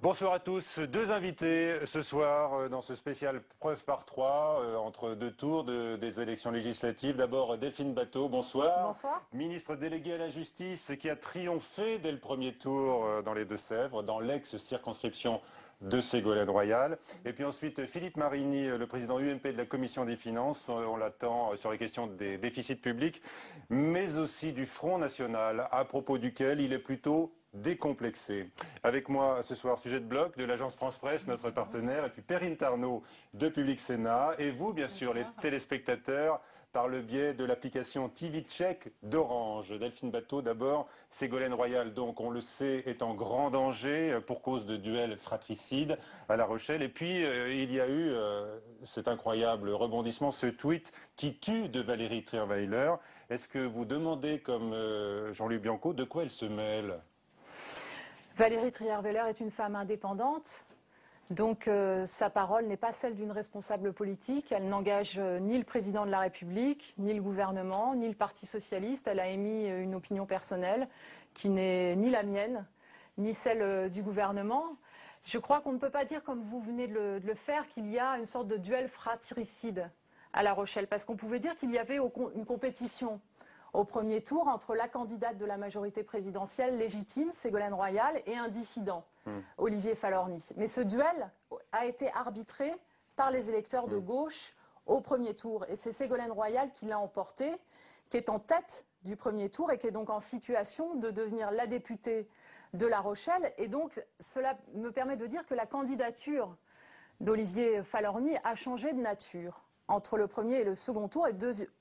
Bonsoir à tous. Deux invités ce soir dans ce spécial preuve par trois entre deux tours des élections législatives. D'abord Delphine Batho, bonsoir. Bonsoir. Ministre déléguée à la justice qui a triomphé dès le premier tour dans les Deux-Sèvres, dans l'ex-circonscription de Ségolène Royal. Et puis ensuite Philippe Marini, le président UMP de la Commission des Finances. On l'attend sur les questions des déficits publics, mais aussi du Front National, à propos duquel il est plutôt décomplexé. Avec moi ce soir, sujet de bloc de l'agence France Presse, notre partenaire, et puis Perrine Tarnot de Public Sénat, et vous, bien sûr, les téléspectateurs, par le biais de l'application TV Check d'Orange. Delphine Batho, d'abord, Ségolène Royal, donc, on le sait, est en grand danger pour cause de duel fratricide à La Rochelle. Et puis, il y a eu cet incroyable rebondissement, ce tweet qui tue de Valérie Trierweiler. Est-ce que vous demandez, comme Jean-Luc Bianco, de quoi elle se mêle ? Valérie Trierweiler est une femme indépendante, donc sa parole n'est pas celle d'une responsable politique. Elle n'engage ni le président de la République, ni le gouvernement, ni le Parti socialiste. Elle a émis une opinion personnelle qui n'est ni la mienne, ni celle du gouvernement. Je crois qu'on ne peut pas dire, comme vous venez de le faire, qu'il y a une sorte de duel fratricide à La Rochelle, parce qu'on pouvait dire qu'il y avait une compétition au premier tour entre la candidate de la majorité présidentielle légitime, Ségolène Royal, et un dissident, Olivier Falorni. Mais ce duel a été arbitré par les électeurs de gauche au premier tour. Et c'est Ségolène Royal qui l'a emporté, qui est en tête du premier tour et qui est donc en situation de devenir la députée de La Rochelle. Et donc cela me permet de dire que la candidature d'Olivier Falorni a changé de nature entre le premier et le second tour.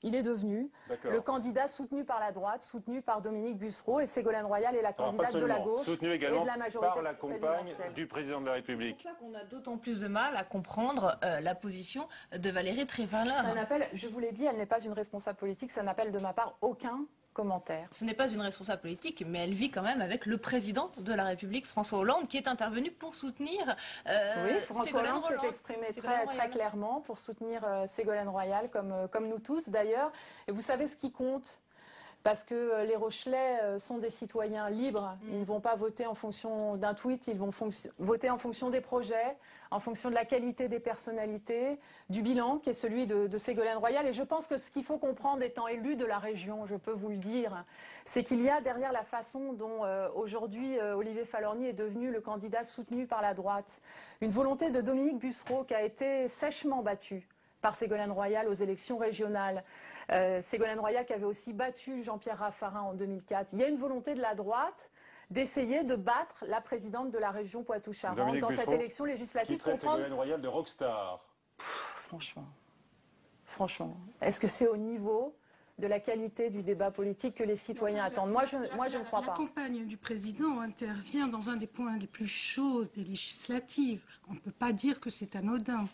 Il est devenu le candidat soutenu par la droite, soutenu par Dominique Bussereau, et Ségolène Royal est la candidate de la gauche soutenu et également de la majorité par la compagne du président de la République. C'est pour ça qu'on a d'autant plus de mal à comprendre la position de Valérie Trierweiler. Je vous l'ai dit, elle n'est pas une responsable politique, ça n'appelle de ma part aucun commentaire. Ce n'est pas une responsable politique, mais elle vit quand même avec le président de la République, François Hollande, qui est intervenu pour soutenir oui, François Hollande s'est exprimé très clairement pour soutenir Ségolène Royal, comme nous tous d'ailleurs. Et vous savez ce qui compte ? Parce que les Rochelais sont des citoyens libres. Ils ne vont pas voter en fonction d'un tweet, ils vont voter en fonction des projets, en fonction de la qualité des personnalités, du bilan qui est celui de Ségolène Royal. Et je pense que ce qu'il faut comprendre, étant élu de la région, je peux vous le dire, c'est qu'il y a derrière la façon dont aujourd'hui Olivier Falorni est devenu le candidat soutenu par la droite, une volonté de Dominique Bussereau qui a été sèchement battue par Ségolène Royal aux élections régionales. Ségolène Royal qui avait aussi battu Jean-Pierre Raffarin en 2004. Il y a une volonté de la droite d'essayer de battre la présidente de la région Poitou-Charentes dans cette élection législative. Qui traite Ségolène Royal de rockstar. Franchement, est-ce que c'est au niveau de la qualité du débat politique que les citoyens attendent? Moi, je ne crois pas. La campagne du président intervient dans un des points les plus chauds des législatives. On ne peut pas dire que c'est anodin.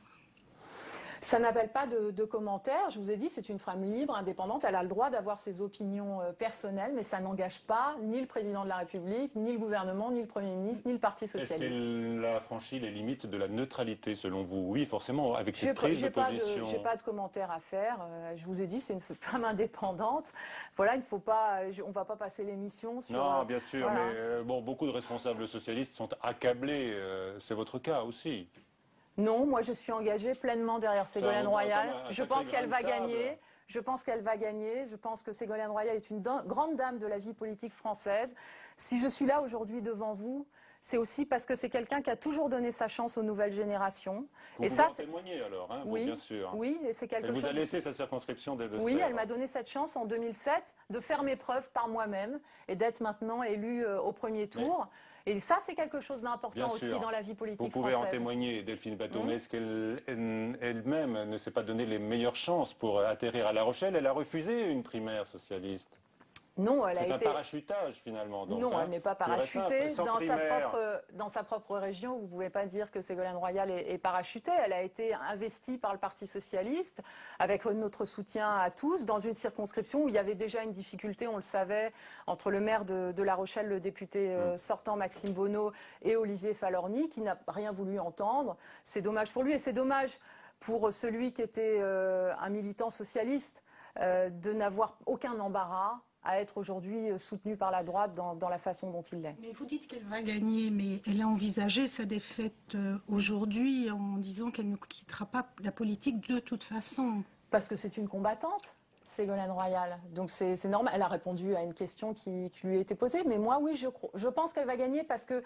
Ça n'appelle pas de commentaires. Je vous ai dit, c'est une femme libre, indépendante. Elle a le droit d'avoir ses opinions personnelles, mais ça n'engage pas ni le président de la République, ni le gouvernement, ni le Premier ministre, ni le Parti socialiste. Est-ce qu'elle a franchi les limites de la neutralité, selon vous? Oui, forcément, avec cette prise de position. J'ai pas de commentaires à faire. Je vous ai dit, c'est une femme indépendante. Voilà, il ne faut pas, on va pas passer l'émission sur. Non, bien sûr, voilà. Mais bon, beaucoup de responsables socialistes sont accablés. C'est votre cas aussi. Non, moi je suis engagée pleinement derrière Ségolène Royal. Je pense qu'elle va gagner. Je pense qu'elle va gagner. Je pense que Ségolène Royal est une grande dame de la vie politique française. Si je suis là aujourd'hui devant vous, c'est aussi parce que c'est quelqu'un qui a toujours donné sa chance aux nouvelles générations. Vous pouvez en témoigner alors, hein, oui, vous, bien sûr. Oui, et c'est quelque chose. Elle vous a laissé sa circonscription des Deux-Sèvres. Oui, elle m'a donné cette chance en 2007 de faire mes preuves par moi-même et d'être maintenant élue au premier tour. Et ça, c'est quelque chose d'important aussi dans la vie politique française. Vous pouvez en témoigner, Delphine Batho, mais est-ce qu'elle-même ne s'est pas donné les meilleures chances pour atterrir à La Rochelle? Elle a refusé une primaire socialiste. Non, c'est un parachutage finalement. Donc, non, elle n'est pas parachutée. Dans sa propre région, vous ne pouvez pas dire que Ségolène Royal est parachutée. Elle a été investie par le Parti socialiste, avec notre soutien à tous, dans une circonscription où il y avait déjà une difficulté, on le savait, entre le maire de La Rochelle, le député sortant Maxime Bonneau, et Olivier Falorni, qui n'a rien voulu entendre. C'est dommage pour lui et c'est dommage pour celui qui était un militant socialiste de n'avoir aucun embarras à être aujourd'hui soutenu par la droite dans la façon dont il l'est. Mais vous dites qu'elle va gagner, mais elle a envisagé sa défaite aujourd'hui en disant qu'elle ne quittera pas la politique de toute façon. Parce que c'est une combattante, Ségolène Royal. Donc c'est normal. Elle a répondu à une question qui lui a été posée. Mais moi, oui, je pense qu'elle va gagner parce que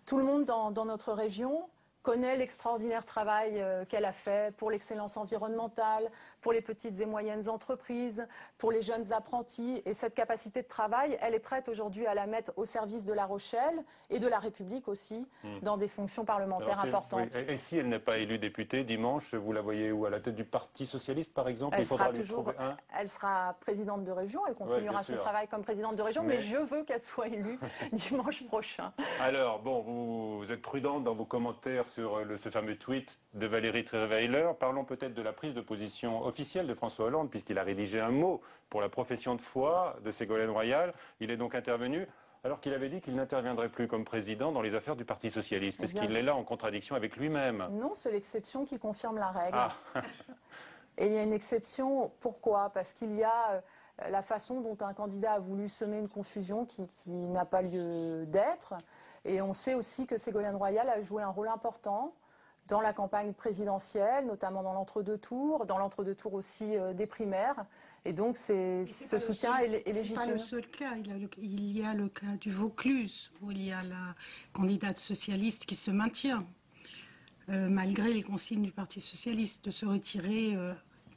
tout le monde dans notre région connaît l'extraordinaire travail qu'elle a fait pour l'excellence environnementale, pour les petites et moyennes entreprises, pour les jeunes apprentis. Et cette capacité de travail, elle est prête aujourd'hui à la mettre au service de La Rochelle et de la République aussi, dans des fonctions parlementaires importantes. Oui. Et si elle n'est pas élue députée dimanche, vous la voyez où? À la tête du Parti socialiste, par exemple? Elle sera présidente de région, elle continuera son travail comme présidente de région, mais je veux qu'elle soit élue dimanche prochain. Alors, bon, vous êtes prudente dans vos commentaires sur ce fameux tweet de Valérie Trierweiler. Parlons peut-être de la prise de position officielle de François Hollande, puisqu'il a rédigé un mot pour la profession de foi de Ségolène Royal. Il est donc intervenu alors qu'il avait dit qu'il n'interviendrait plus comme président dans les affaires du Parti socialiste. Est-ce qu'il est là en contradiction avec lui-même? Non, c'est l'exception qui confirme la règle. Ah. Et il y a une exception, pourquoi? Parce qu'il y a la façon dont un candidat a voulu semer une confusion qui n'a pas lieu d'être. Et on sait aussi que Ségolène Royal a joué un rôle important dans la campagne présidentielle, notamment dans l'entre-deux tours, aussi des primaires. Et donc ce soutien est légitime. Ce n'est pas le seul cas. Il y a le cas du Vaucluse, où il y a la candidate socialiste qui se maintient, malgré les consignes du Parti socialiste, de se retirer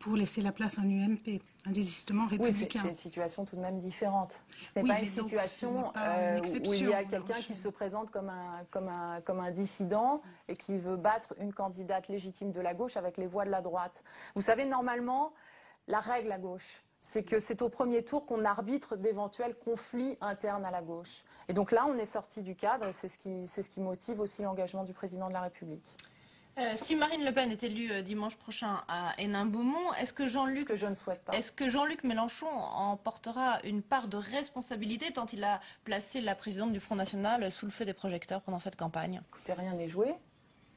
pour laisser la place à un UMP, un désistement républicain. Oui, c'est une situation tout de même différente. Ce n'est pas une situation où il y a quelqu'un qui se présente comme un dissident et qui veut battre une candidate légitime de la gauche avec les voix de la droite. Vous savez, normalement, la règle à gauche, c'est que c'est au premier tour qu'on arbitre d'éventuels conflits internes à la gauche. Et donc là, on est sorti du cadre et c'est ce qui motive aussi l'engagement du président de la République. Si Marine Le Pen est élue dimanche prochain à Hénin-Beaumont, est-ce que Ce que je ne souhaite pas. Est-ce que Jean-Luc Mélenchon en portera une part de responsabilité tant il a placé la présidente du Front National sous le feu des projecteurs pendant cette campagne? Écoutez, rien n'est joué.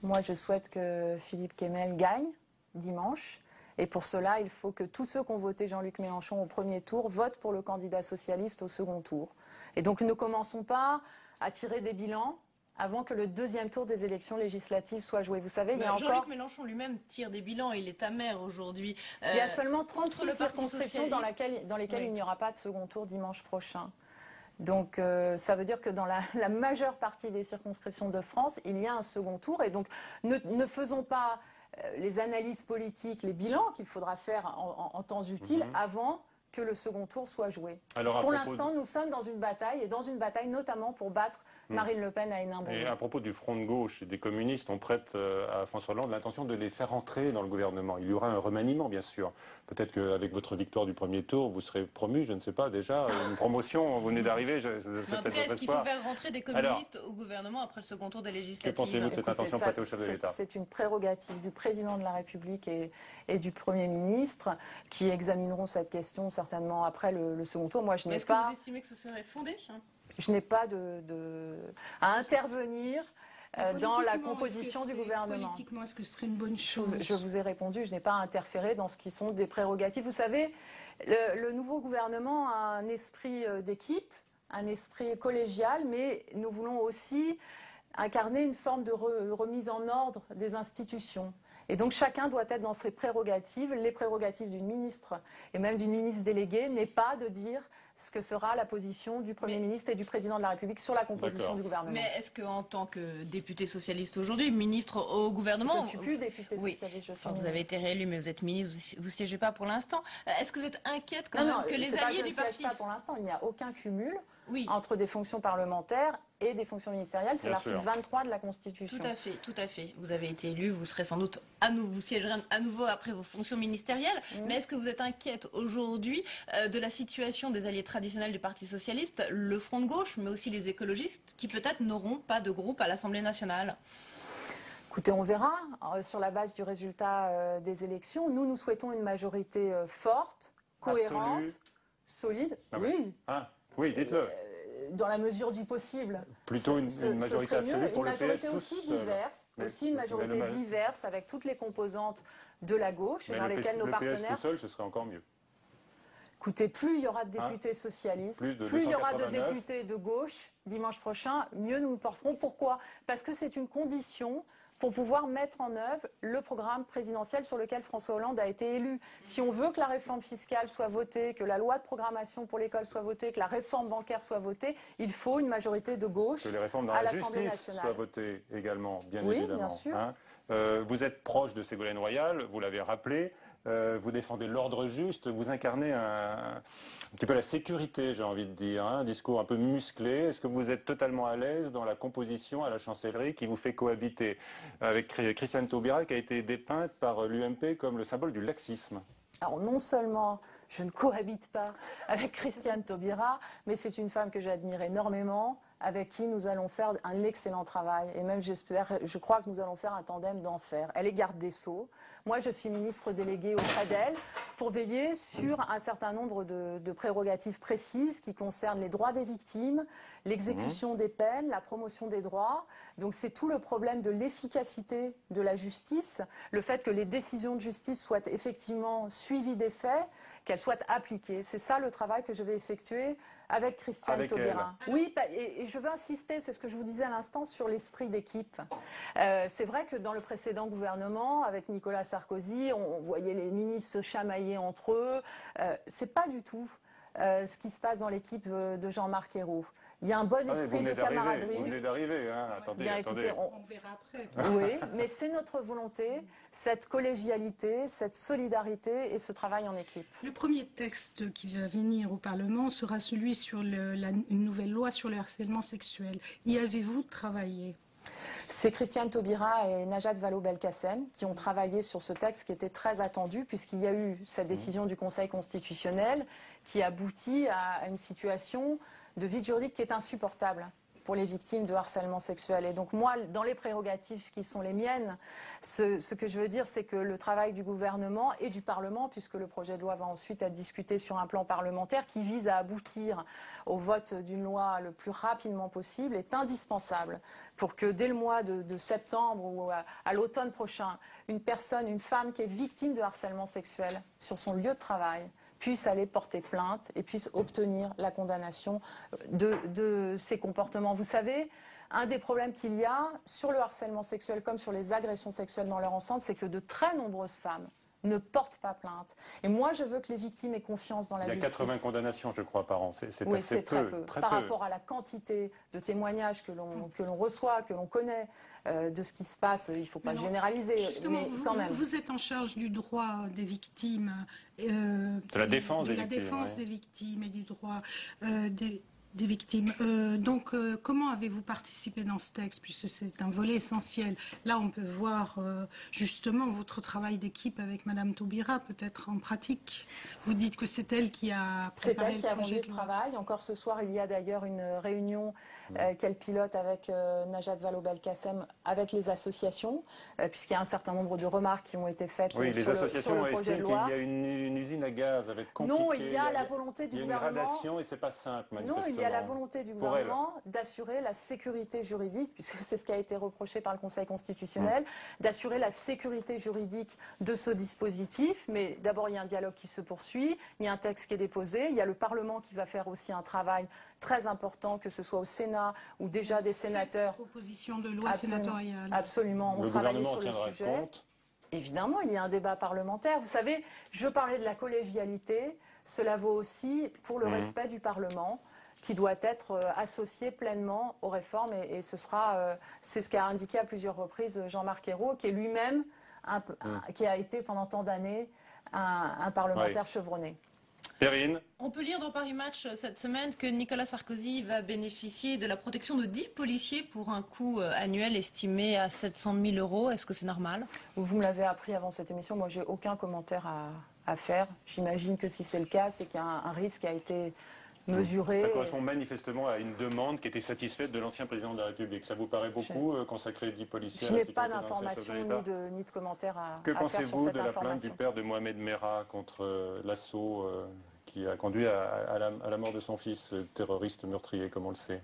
Moi, je souhaite que Philippe Kemel gagne dimanche. Et pour cela, il faut que tous ceux qui ont voté Jean-Luc Mélenchon au premier tour votent pour le candidat socialiste au second tour. Et donc, ne commençons pas à tirer des bilans avant que le deuxième tour des élections législatives soit joué. Vous savez, il y a encore... Jean-Luc Mélenchon lui-même tire des bilans, il est amer aujourd'hui. Il y a seulement 36 circonscriptions dans lesquelles il n'y aura pas de second tour dimanche prochain. Donc ça veut dire que dans la majeure partie des circonscriptions de France, il y a un second tour. Et donc ne faisons pas les analyses politiques, les bilans qu'il faudra faire en temps utile avant que le second tour soit joué. Alors, pour l'instant, nous sommes dans une bataille, et dans une bataille notamment pour battre Marine Le Pen à Hénin-Beaumont. Et à propos du front de gauche et des communistes, on prête à François Hollande l'intention de les faire entrer dans le gouvernement. Il y aura un remaniement, bien sûr. Peut-être qu'avec votre victoire du premier tour, vous serez promu, je ne sais pas, déjà, une promotion, vous venez d'arriver. En tout cas, est-ce qu'il faut faire rentrer des communistes au gouvernement après le second tour des législatives? Que pensez-vous de cette intention prêtée au chef de l'État? C'est une prérogative du président de la République et du Premier ministre qui examineront cette question certainement après le second tour. Moi, je n'ai pas... Est-ce que vous estimez que ce serait fondé? Je n'ai pas à intervenir dans la composition du gouvernement. Politiquement, est-ce que ce serait une bonne chose? Je vous ai répondu, je n'ai pas à interférer dans ce qui sont des prérogatives. Vous savez, le nouveau gouvernement a un esprit d'équipe, un esprit collégial, mais nous voulons aussi incarner une forme de remise en ordre des institutions. Et donc chacun doit être dans ses prérogatives. Les prérogatives d'une ministre et même d'une ministre déléguée n'est pas de dire ce que sera la position du Premier ministre et du Président de la République sur la composition du gouvernement. Mais est-ce qu'en tant que député socialiste aujourd'hui, ministre au gouvernement... Je ne suis plus député socialiste, je suis Vous avez été réélu, mais vous êtes ministre, vous ne siégez pas pour l'instant. Est-ce que vous êtes inquiète quand même que les alliés du parti... Non, pas pour l'instant, il n'y a aucun cumul entre des fonctions parlementaires et des fonctions ministérielles. C'est l'article 23 de la Constitution. Tout à fait. Vous avez été élu, vous serez sans doute vous siégerez à nouveau après vos fonctions ministérielles. Mais est-ce que vous êtes inquiète aujourd'hui de la situation des alliés traditionnels du Parti socialiste, le Front de gauche, mais aussi les écologistes, qui peut-être n'auront pas de groupe à l'Assemblée nationale? Écoutez, on verra sur la base du résultat des élections. Nous souhaitons une majorité forte, cohérente, solide. Oui, dites-le. Dans la mesure du possible. Plutôt une majorité absolue pour le PS. Une majorité aussi une majorité diverse avec toutes les composantes de la gauche, dans lesquelles nos partenaires... le PS tout seul, ce serait encore mieux. Écoutez, plus il y aura de députés socialistes, plus il y aura de députés de gauche dimanche prochain, mieux nous nous porterons. Pourquoi? Parce que c'est une condition pour pouvoir mettre en œuvre le programme présidentiel sur lequel François Hollande a été élu. Si on veut que la réforme fiscale soit votée, que la loi de programmation pour l'école soit votée, que la réforme bancaire soit votée, il faut une majorité de gauche à l'Assemblée nationale. Que les réformes dans la justice soient votées également, bien évidemment. Oui, bien sûr. Vous êtes proche de Ségolène Royal, vous l'avez rappelé, vous défendez l'ordre juste, vous incarnez un petit peu la sécurité, j'ai envie de dire, un discours un peu musclé. Est-ce que vous êtes totalement à l'aise dans la composition à la chancellerie qui vous fait cohabiter avec Christiane Taubira, qui a été dépeinte par l'UMP comme le symbole du laxisme? Alors non seulement je ne cohabite pas avec Christiane Taubira, mais c'est une femme que j'admire énormément, avec qui nous allons faire un excellent travail. Et même je crois que nous allons faire un tandem d'enfer. Elle est garde des Sceaux. Moi, je suis ministre déléguée auprès d'elle pour veiller sur un certain nombre de prérogatives précises qui concernent les droits des victimes, l'exécution des peines, la promotion des droits. Donc c'est tout le problème de l'efficacité de la justice, le fait que les décisions de justice soient effectivement suivies des faits, qu'elles soient appliquées. C'est ça le travail que je vais effectuer avec Christiane Taubira. Oui, et je veux insister, c'est ce que je vous disais à l'instant, sur l'esprit d'équipe. C'est vrai que dans le précédent gouvernement, avec Nicolas Sarkozy, on voyait les ministres se chamailler entre eux. C'est pas du tout ce qui se passe dans l'équipe de Jean-Marc Ayrault. Il y a un bon esprit de camaraderie. Vous venez d'arriver, hein. Attendez, bien, attendez. Écoutez, On verra après. Oui, mais c'est notre volonté, cette collégialité, cette solidarité et ce travail en équipe. Le premier texte qui va venir au Parlement sera celui sur une nouvelle loi sur le harcèlement sexuel. Y avez-vous travaillé? C'est Christiane Taubira et Najat Vallaud-Belkacem qui ont travaillé sur ce texte qui était très attendu puisqu'il y a eu cette décision du Conseil constitutionnel qui aboutit à une situation de vide juridique qui est insupportable pour les victimes de harcèlement sexuel. Et donc moi, dans les prérogatives qui sont les miennes, ce que je veux dire, c'est que le travail du gouvernement et du Parlement, puisque le projet de loi va ensuite être discuté sur un plan parlementaire qui vise à aboutir au vote d'une loi le plus rapidement possible, est indispensable pour que dès le mois de septembre ou à l'automne prochain, une femme qui est victime de harcèlement sexuel sur son lieu de travail, puisse aller porter plainte et puisse obtenir la condamnation de ces comportements. Vous savez, un des problèmes qu'il y a sur le harcèlement sexuel comme sur les agressions sexuelles dans leur ensemble, c'est que de très nombreuses femmes ne portent pas plainte. Et moi, je veux que les victimes aient confiance dans la justice. Il y a 80 condamnations, je crois, par an. C'est oui, assez très peu. Par rapport à la quantité de témoignages que l'on reçoit, que l'on connaît, de ce qui se passe, il ne faut pas généraliser. Justement, mais quand même. Vous êtes en charge du droit des victimes, de la défense des victimes et du droit des victimes. Donc, comment avez-vous participé dans ce texte, puisque c'est un volet essentiel? Là, on peut voir justement votre travail d'équipe avec Madame Taubira, peut-être en pratique. Vous dites que c'est elle qui a préparé le projet. C'est elle qui a mené ce travail. Encore ce soir, il y a d'ailleurs une réunion qu'elle pilote avec Najat Vallaud-Belkacem, avec les associations, puisqu'il y a un certain nombre de remarques qui ont été faites sur le projet de loi. Les associations estiment qu'il y a une usine à gaz, ça va être compliqué. Non, il y a la volonté du gouvernement. Il y a une gradation et c'est pas simple, manifestement. Non, il y a la volonté du gouvernement d'assurer la sécurité juridique, puisque c'est ce qui a été reproché par le Conseil constitutionnel, d'assurer la sécurité juridique de ce dispositif. Mais d'abord, il y a un dialogue qui se poursuit, il y a un texte qui est déposé, il y a le Parlement qui va faire aussi un travail très important, que ce soit au Sénat ou déjà des sénateurs. Cette proposition de loi sénatoriale. Absolument, on travaille sur le sujet. Compte. Évidemment, il y a un débat parlementaire. Vous savez, je parlais de la collégialité, cela vaut aussi pour le respect du Parlement, qui doit être associé pleinement aux réformes. Et c'est ce qu'a indiqué à plusieurs reprises Jean-Marc Ayrault, qui est lui-même, qui a été pendant tant d'années un parlementaire chevronné. Perrine. On peut lire dans Paris Match cette semaine que Nicolas Sarkozy va bénéficier de la protection de 10 policiers pour un coût annuel estimé à 700 000 euros. Est-ce que c'est normal? Vous me l'avez appris avant cette émission. Moi, j'ai aucun commentaire à faire. J'imagine que si c'est le cas, c'est qu'il y a un risque qui a été mesuré. Ça correspond manifestement à une demande qui était satisfaite de l'ancien président de la République. Ça vous paraît beaucoup, consacrer 10 policiers à la sécurité? Je n'ai sécurité pas d'informations ni de commentaires à Que faire sur cette information. pensez-vous de la plainte du père de Mohamed Merah contre l'assaut qui a conduit à la mort de son fils, terroriste meurtrier, comme on le sait?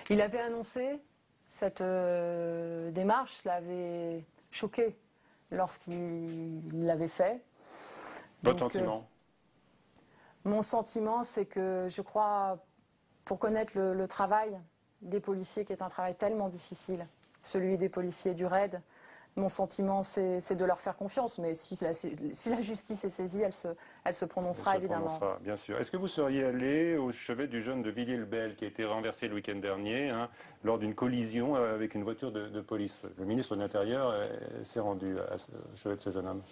Il avait annoncé cette démarche, l'avait choqué lorsqu'il l'avait fait. Votre sentiment? Mon sentiment, c'est que je crois, pour connaître le travail des policiers, qui est un travail tellement difficile, celui des policiers du RAID, mon sentiment, c'est de leur faire confiance. Mais si la justice est saisie, elle se prononcera évidemment. Bien sûr. Est-ce que vous seriez allé au chevet du jeune de Villiers-le-Bel qui a été renversé le week-end dernier lors d'une collision avec une voiture de police? Le ministre de l'Intérieur s'est rendu au chevet de ce jeune homme.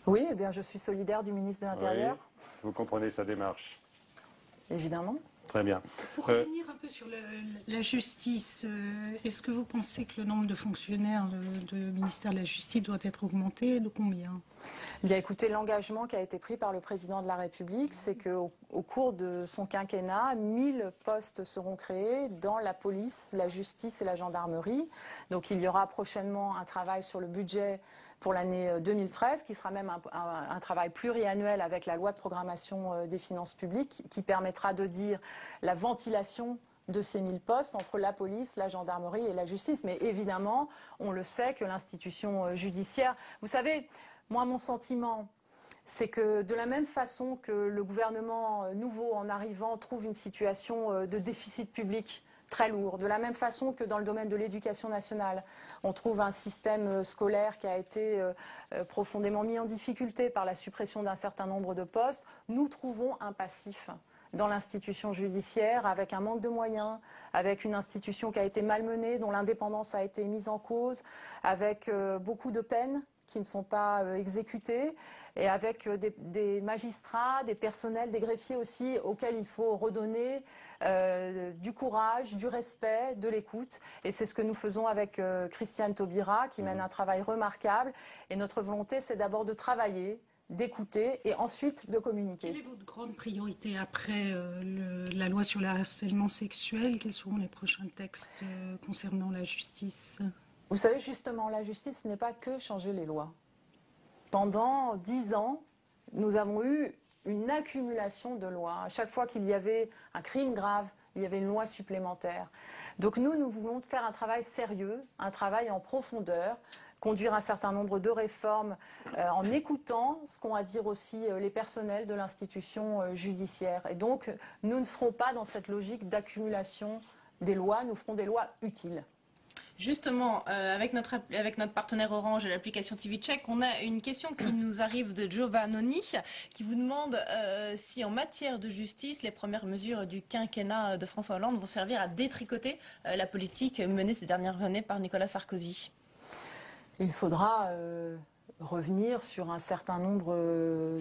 Oui, eh bien, je suis solidaire du ministre de l'Intérieur. Oui, vous comprenez sa démarche? Évidemment. Très bien. Pour revenir un peu sur la justice, est-ce que vous pensez que le nombre de fonctionnaires du ministère de la Justice doit être augmenté? De combien? Eh bien, écoutez, l'engagement qui a été pris par le président de la République, c'est qu'au cours de son quinquennat, 1000 postes seront créés dans la police, la justice et la gendarmerie. Donc il y aura prochainement un travail sur le budget pour l'année 2013, qui sera même un travail pluriannuel avec la loi de programmation des finances publiques, qui permettra de dire la ventilation de ces 1000 postes entre la police, la gendarmerie et la justice. Mais évidemment, on le sait que l'institution judiciaire... Vous savez, moi, mon sentiment, c'est que de la même façon que le gouvernement nouveau, en arrivant, trouve une situation de déficit public très lourd, de la même façon que dans le domaine de l'éducation nationale, on trouve un système scolaire qui a été profondément mis en difficulté par la suppression d'un certain nombre de postes, nous trouvons un passif dans l'institution judiciaire, avec un manque de moyens, avec une institution qui a été malmenée, dont l'indépendance a été mise en cause, avec beaucoup de peines qui ne sont pas exécutées, et avec des magistrats, des personnels, des greffiers aussi, auxquels il faut redonner du courage, du respect, de l'écoute. Et c'est ce que nous faisons avec Christiane Taubira, qui mène un travail remarquable. Et notre volonté, c'est d'abord de travailler, d'écouter et ensuite de communiquer. Quelle est votre grande priorité après la loi sur le harcèlement sexuel? Quels seront les prochains textes concernant la justice? Vous savez, justement, la justice, ce n'est pas que changer les lois. Pendant 10 ans, nous avons eu une accumulation de lois. À chaque fois qu'il y avait un crime grave, il y avait une loi supplémentaire. Donc nous voulons faire un travail sérieux, un travail en profondeur, conduire un certain nombre de réformes en écoutant ce qu'ont à dire aussi les personnels de l'institution judiciaire. Et donc, nous ne serons pas dans cette logique d'accumulation des lois, nous ferons des lois utiles. Justement, avec notre partenaire Orange et l'application TV Check, on a une question qui nous arrive de Giovannoni, qui vous demande si en matière de justice, les premières mesures du quinquennat de François Hollande vont servir à détricoter la politique menée ces dernières années par Nicolas Sarkozy. Il faudra revenir sur un certain nombre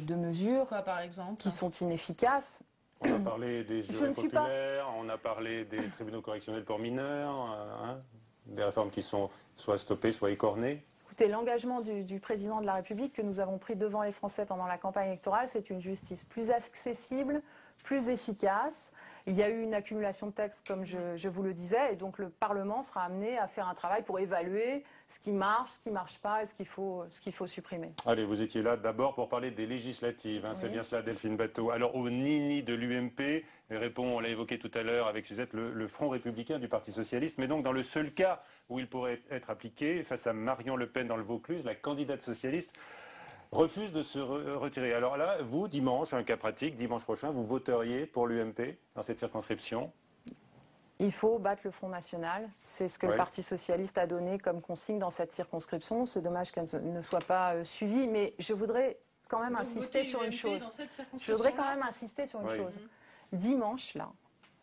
de mesures par exemple, qui sont inefficaces. On a parlé des jurés populaires, on a parlé des tribunaux correctionnels pour mineurs, des réformes qui sont soit stoppées, soit écornées. Écoutez, l'engagement du président de la République que nous avons pris devant les Français pendant la campagne électorale, c'est une justice plus accessible, plus efficace. Il y a eu une accumulation de textes, comme je vous le disais, et donc le Parlement sera amené à faire un travail pour évaluer ce qui marche pas et ce qu'il faut supprimer. Allez, vous étiez là d'abord pour parler des législatives, c'est bien cela, Delphine Batho. Alors au nini de l'UMP, répond, on l'a évoqué tout à l'heure avec Suzette, le Front républicain du Parti socialiste, mais donc dans le seul cas où il pourrait être appliqué, face à Marion Le Pen dans le Vaucluse, la candidate socialiste refuse de se retirer. Alors là, vous, dimanche, un cas pratique, dimanche prochain, vous voteriez pour l'UMP dans cette circonscription? Il faut battre le Front National. C'est ce que le Parti socialiste a donné comme consigne dans cette circonscription. C'est dommage qu'elle ne soit pas suivie, mais je voudrais quand même insister sur une chose. Je voudrais quand même insister sur une chose. Dimanche, là,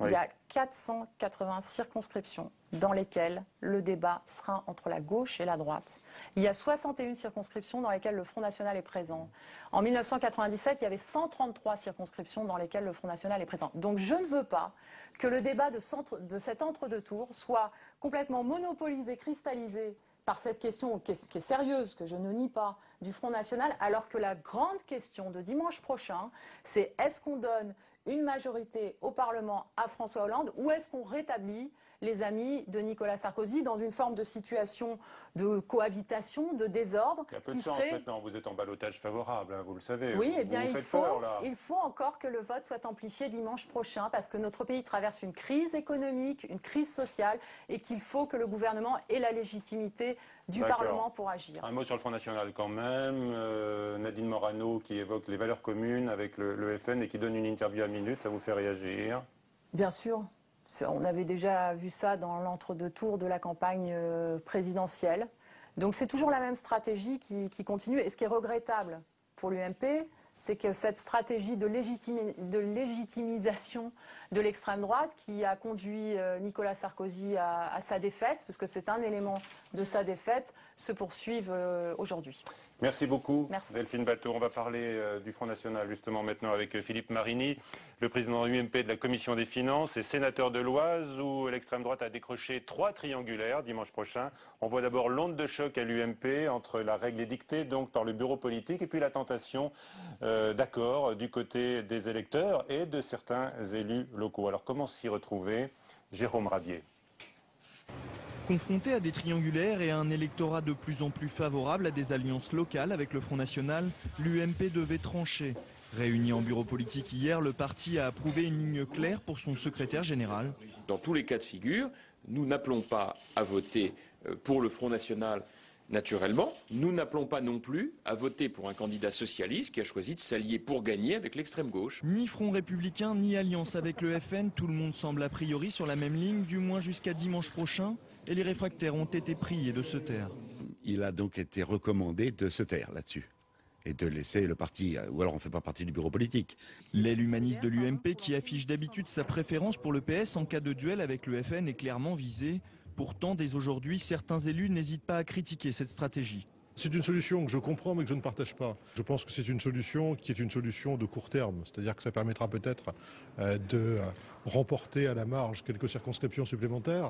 il y a 480 circonscriptions dans lesquelles le débat sera entre la gauche et la droite. Il y a 61 circonscriptions dans lesquelles le Front National est présent. En 1997, il y avait 133 circonscriptions dans lesquelles le Front National est présent. Donc je ne veux pas que le débat de cet entre-deux-tours soit complètement monopolisé, cristallisé par cette question qui est sérieuse, que je ne nie pas, du Front National, alors que la grande question de dimanche prochain, c'est est-ce qu'on donne une majorité au Parlement à François Hollande, ou est-ce qu'on rétablit les amis de Nicolas Sarkozy dans une forme de situation de cohabitation, de désordre? Il y a peu de chance maintenant, vous êtes en ballottage favorable, hein, vous le savez. Oui, eh vous bien, vous faites peur, là. il faut encore que le vote soit amplifié dimanche prochain, parce que notre pays traverse une crise économique, une crise sociale, et qu'il faut que le gouvernement ait la légitimité du Parlement pour agir. Un mot sur le Front National quand même. Nadine Morano qui évoque les valeurs communes avec le FN et qui donne une interview à Minute, ça vous fait réagir? Bien sûr. On avait déjà vu ça dans l'entre-deux-tours de la campagne présidentielle. Donc c'est toujours la même stratégie qui continue. Et ce qui est regrettable pour l'UMP, c'est que cette stratégie de légitimisation de l'extrême droite qui a conduit Nicolas Sarkozy à sa défaite, parce que c'est un élément de sa défaite, se poursuive aujourd'hui. Merci beaucoup, Merci. Delphine Batho. On va parler du Front National justement maintenant avec Philippe Marini, le président UMP de la Commission des Finances et sénateur de l'Oise, où l'extrême droite a décroché 3 triangulaires dimanche prochain. On voit d'abord l'onde de choc à l'UMP entre la règle édictée donc par le bureau politique et puis la tentation d'accord du côté des électeurs et de certains élus locaux. Alors comment s'y retrouver? Jérôme Rabier. Confronté à des triangulaires et à un électorat de plus en plus favorable à des alliances locales avec le Front National, l'UMP devait trancher. Réuni en bureau politique hier, le parti a approuvé une ligne claire pour son secrétaire général. Dans tous les cas de figure, nous n'appelons pas à voter pour le Front National naturellement. Nous n'appelons pas non plus à voter pour un candidat socialiste qui a choisi de s'allier pour gagner avec l'extrême gauche. Ni Front républicain, ni alliance avec le FN, tout le monde semble a priori sur la même ligne, du moins jusqu'à dimanche prochain. Et les réfractaires ont été priés de se taire. Il a donc été recommandé de se taire là-dessus et de laisser le parti, ou alors on ne fait pas partie du bureau politique. L'aile humaniste de l'UMP, qui affiche d'habitude sa préférence pour le PS en cas de duel avec le FN, est clairement visée. Pourtant, dès aujourd'hui, certains élus n'hésitent pas à critiquer cette stratégie. C'est une solution que je comprends mais que je ne partage pas. Je pense que c'est une solution qui est une solution de court terme, c'est-à-dire que ça permettra peut-être de remporter à la marge quelques circonscriptions supplémentaires,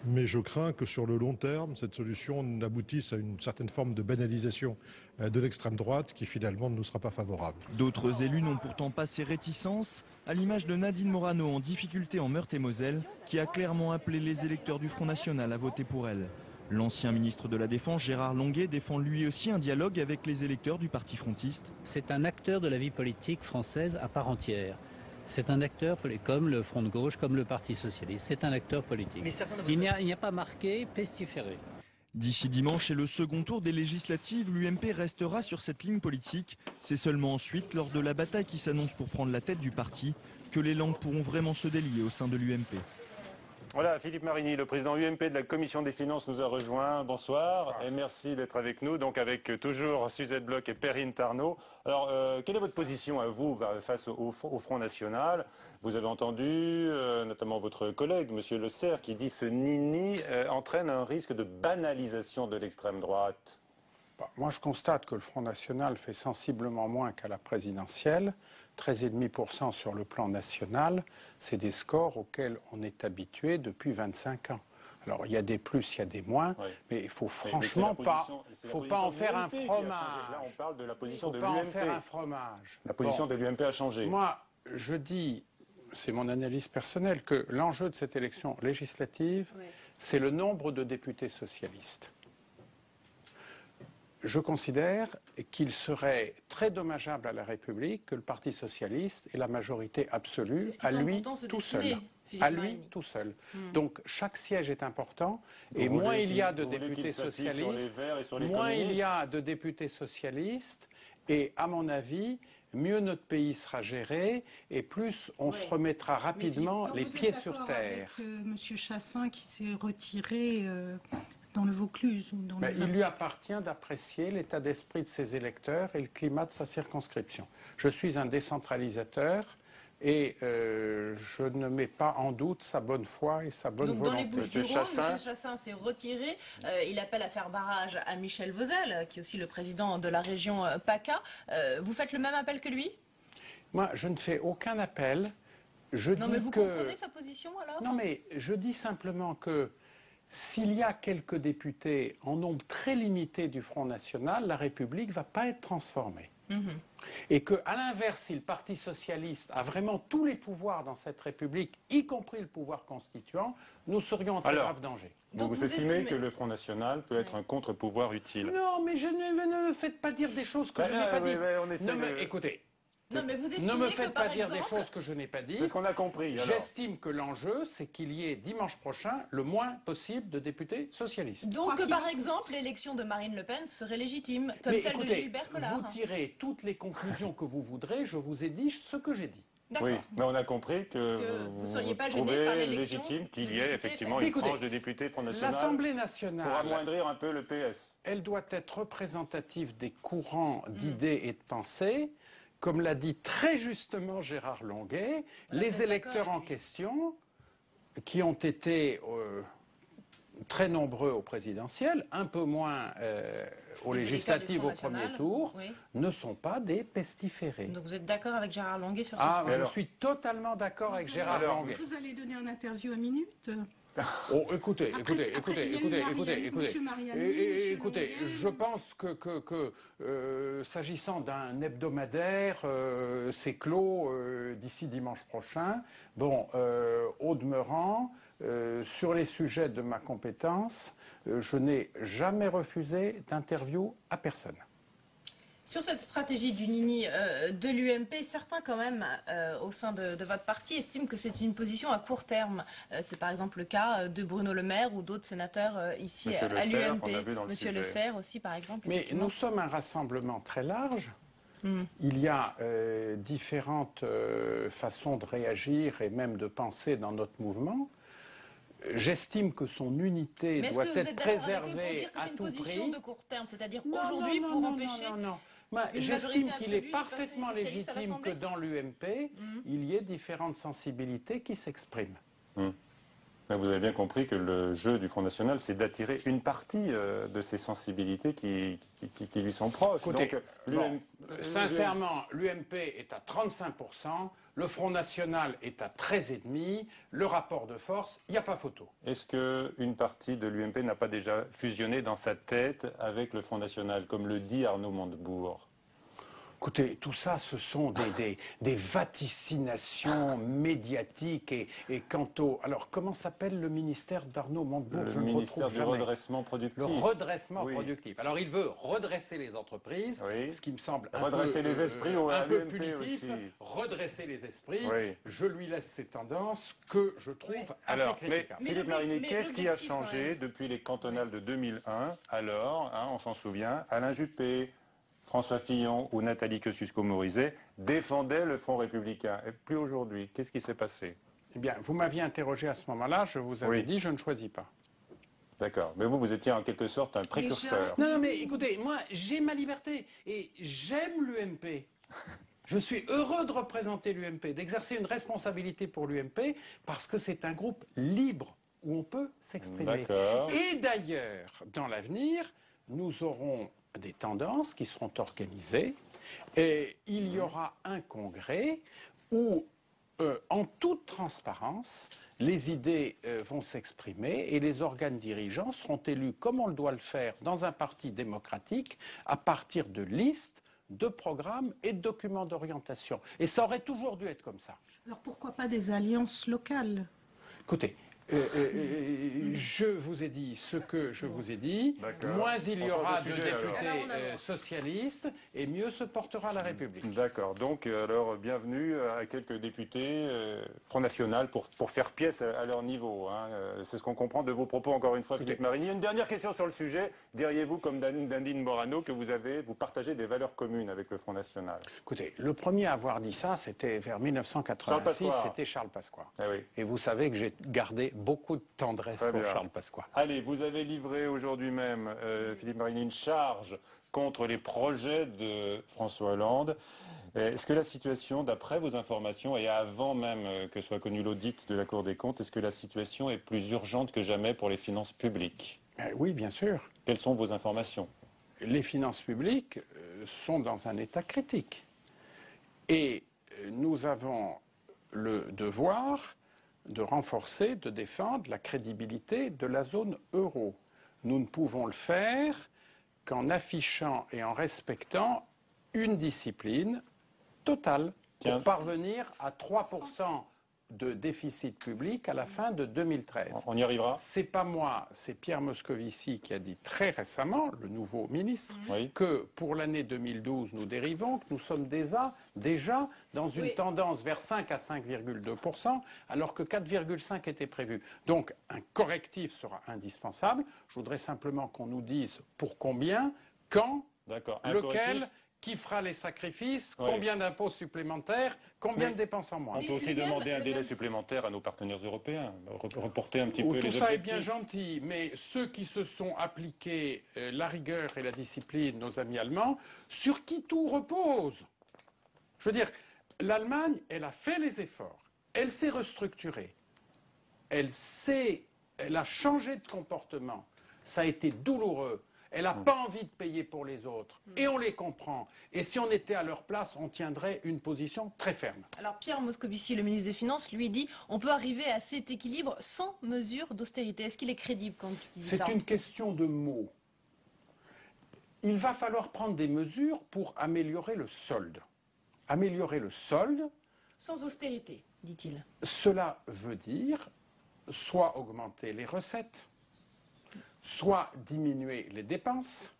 mais je crains que sur le long terme, cette solution n'aboutisse à une certaine forme de banalisation de l'extrême droite qui finalement ne nous sera pas favorable. D'autres élus n'ont pourtant pas ces réticences, à l'image de Nadine Morano en difficulté en Meurthe-et-Moselle, qui a clairement appelé les électeurs du Front National à voter pour elle. L'ancien ministre de la Défense, Gérard Longuet, défend lui aussi un dialogue avec les électeurs du parti frontiste. C'est un acteur de la vie politique française à part entière. C'est un acteur comme le Front de gauche, comme le Parti socialiste. C'est un acteur politique. Il n'y a pas marqué pestiféré. D'ici dimanche et le second tour des législatives, l'UMP restera sur cette ligne politique. C'est seulement ensuite, lors de la bataille qui s'annonce pour prendre la tête du parti, que les langues pourront vraiment se délier au sein de l'UMP. Voilà, Philippe Marini, le président UMP de la Commission des Finances nous a rejoint. Bonsoir et merci d'être avec nous. Donc avec toujours Suzette Bloch et Perrine Tarnot. Alors, quelle est votre position à vous face au Front National? Vous avez entendu notamment votre collègue, Monsieur Le Serre, qui dit ce nini entraîne un risque de banalisation de l'extrême droite. Moi, je constate que le Front National fait sensiblement moins qu'à la présidentielle. 13,5% sur le plan national, c'est des scores auxquels on est habitué depuis 25 ans. Alors, il y a des plus, il y a des moins, mais il ne faut franchement pas en faire un fromage. Là, on parle de la position de l'UMP. Il ne faut pas en faire un l'UMP. fromage. La position de l'UMP a changé. Moi, je dis, c'est mon analyse personnelle, que l'enjeu de cette élection législative, c'est le nombre de députés socialistes. Je considère qu'il serait très dommageable à la République que le Parti socialiste ait la majorité absolue à lui tout seul. À lui tout seul. Donc chaque siège est important et moins il y a de députés socialistes, et à mon avis, mieux notre pays sera géré et plus on se remettra rapidement les pieds sur terre. M. Chassin qui s'est retiré dans le Vaucluse. Il lui appartient d'apprécier l'état d'esprit de ses électeurs et le climat de sa circonscription. Je suis un décentralisateur et je ne mets pas en doute sa bonne foi et sa bonne volonté. Dans les Bouches-du-Rhône, M. Chassin s'est retiré. Il appelle à faire barrage à Michel Vauzel, qui est aussi le président de la région PACA. Vous faites le même appel que lui? Moi, je ne fais aucun appel. Mais vous comprenez sa position alors? Non, mais je dis simplement que s'il y a quelques députés en nombre très limité du Front National, la République ne va pas être transformée. Et qu'à l'inverse, si le Parti socialiste a vraiment tous les pouvoirs dans cette République, y compris le pouvoir constituant, nous serions en très grave danger. Donc vous estimez que le Front National peut être un contre-pouvoir utile? Non, mais ne me faites pas dire des choses que je n'ai pas dites. Écoutez. Non, mais vous ne me faites pas dire des choses que je n'ai pas dites. C'est ce qu'on a compris. J'estime que l'enjeu, c'est qu'il y ait dimanche prochain le moins possible de députés socialistes. Donc, par exemple, l'élection de Marine Le Pen serait légitime, comme celle de Gilbert Collard. Vous tirez toutes les conclusions que vous voudrez, je vous ai dit ce que j'ai dit. Oui, mais on a compris que vous ne seriez pas gêné par légitime qu'il y ait effectivement une frange de députés Front National. L'Assemblée nationale, pour amoindrir un peu le PS. Elle doit être représentative des courants d'idées et de pensée. Comme l'a dit très justement Gérard Longuet, les électeurs en question, qui ont été très nombreux au présidentiel, un peu moins aux législatives au premier tour, ne sont pas des pestiférés. Donc vous êtes d'accord avec Gérard Longuet sur ce point? Je suis totalement d'accord avec Gérard Longuet. Vous allez donner une interview à Minute? Oh, écoutez, je pense que s'agissant d'un hebdomadaire, c'est clos d'ici dimanche prochain. Bon, au demeurant, sur les sujets de ma compétence, je n'ai jamais refusé d'interview à personne. Sur cette stratégie du Nini de l'UMP, certains quand même au sein de votre parti estiment que c'est une position à court terme. C'est par exemple le cas de Bruno Le Maire ou d'autres sénateurs ici à l'UMP. Monsieur Le Serre aussi par exemple. Mais nous sommes un rassemblement très large. Il y a différentes façons de réagir et même de penser dans notre mouvement. J'estime que son unité doit être préservée à tout prix. C'est une position de court terme, c'est-à-dire aujourd'hui pour empêcher. J'estime qu'il est parfaitement légitime que dans l'UMP, il y ait différentes sensibilités qui s'expriment. Vous avez bien compris que le jeu du Front National, c'est d'attirer une partie de ces sensibilités qui lui sont proches. Écoutez, sincèrement, l'UMP est à 35%, le Front National est à 13,5%, le rapport de force, il n'y a pas photo. Est-ce qu'une partie de l'UMP n'a pas déjà fusionné dans sa tête avec le Front National, comme le dit Arnaud Montebourg? Écoutez, tout ça, ce sont des vaticinations médiatiques et quant au... Alors, comment s'appelle le ministère d'Arnaud Montebourg? Le ministère du redressement productif. Le redressement productif. Alors, il veut redresser les entreprises, ce qui me semble un peu punitif. Redresser les esprits. Je lui laisse ces tendances que je trouve assez critiquables. Mais Philippe Marigny, qu'est-ce qui a changé depuis les cantonales de 2001? Alors, on s'en souvient, Alain Juppé, François Fillon ou Nathalie Kosciusko-Morizet défendaient le Front républicain. Et plus aujourd'hui. Qu'est-ce qui s'est passé? Eh bien, vous m'aviez interrogé à ce moment-là, je vous avais dit, je ne choisis pas. D'accord. Mais vous étiez en quelque sorte un précurseur. Non, mais écoutez, moi, j'ai ma liberté et j'aime l'UMP. Je suis heureux de représenter l'UMP, d'exercer une responsabilité pour l'UMP, parce que c'est un groupe libre où on peut s'exprimer. Et d'ailleurs, dans l'avenir, nous aurons des tendances qui seront organisées et il y aura un congrès où, en toute transparence, les idées vont s'exprimer et les organes dirigeants seront élus comme on le doit le faire dans un parti démocratique à partir de listes, de programmes et de documents d'orientation. Et ça aurait toujours dû être comme ça. Alors pourquoi pas des alliances locales? Écoutez, je vous ai dit ce que je vous ai dit, moins il y aura de députés socialistes et mieux se portera la République. D'accord, donc alors bienvenue à quelques députés Front National pour faire pièce à leur niveau. C'est ce qu'on comprend de vos propos encore une fois, Philippe Marigny. Une dernière question sur le sujet. Diriez-vous, comme Nadine Morano, que vous partagez des valeurs communes avec le Front National? Écoutez, le premier à avoir dit ça, c'était vers 1986, c'était Charles Pasqua. Et vous savez que j'ai gardé beaucoup de tendresse pour Charles Pasqua. Allez, vous avez livré aujourd'hui même, Philippe Marigny, une charge contre les projets de François Hollande. Est-ce que la situation, d'après vos informations, et avant même que soit connu l'audit de la Cour des comptes, est-ce que la situation est plus urgente que jamais pour les finances publiques? Oui, bien sûr. Quelles sont vos informations? Les finances publiques sont dans un état critique. Et nous avons le devoir de renforcer, de défendre la crédibilité de la zone euro. Nous ne pouvons le faire qu'en affichant et en respectant une discipline totale pour parvenir à 3% de déficit public à la fin de 2013. On y arrivera. C'est pas moi, c'est Pierre Moscovici qui a dit très récemment, le nouveau ministre, que pour l'année 2012, nous dérivons, que nous sommes déjà dans une tendance vers 5 à 5,2%, alors que 4,5 était prévu. Donc un correctif sera indispensable. Je voudrais simplement qu'on nous dise pour combien, quand, lequel, qui fera les sacrifices, combien d'impôts supplémentaires, combien de dépenses en moins. On peut aussi demander un délai supplémentaire à nos partenaires européens, reporter un petit peu les objectifs. Tout ça est bien gentil, mais ceux qui se sont appliqués la rigueur et la discipline, nos amis allemands, sur qui tout repose. Je veux dire, l'Allemagne, elle a fait les efforts, elle s'est restructurée, elle a changé de comportement, ça a été douloureux. Elle n'a pas envie de payer pour les autres. Et on les comprend. Et si on était à leur place, on tiendrait une position très ferme. Alors Pierre Moscovici, le ministre des Finances, lui dit on peut arriver à cet équilibre sans mesure d'austérité. Est-ce qu'il est crédible quand il dit ça? C'est une question de mots. Il va falloir prendre des mesures pour améliorer le solde. Améliorer le solde... Sans austérité, dit-il. Cela veut dire soit augmenter les recettes, soit diminuer les dépenses